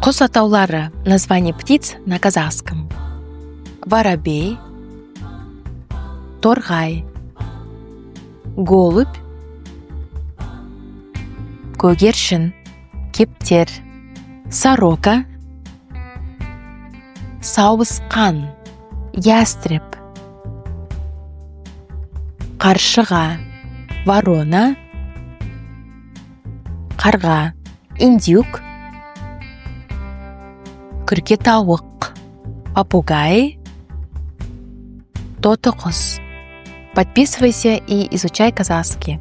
Құс атаулары. Название птиц на казахском. Воробей, торғай, голубь, көгершін, кептер, сорока, сауысқан, ястреб, қаршыға, ворона, қарға, индюк, күркетауық, попугай, тотықұс. Подписывайся и изучай казахский.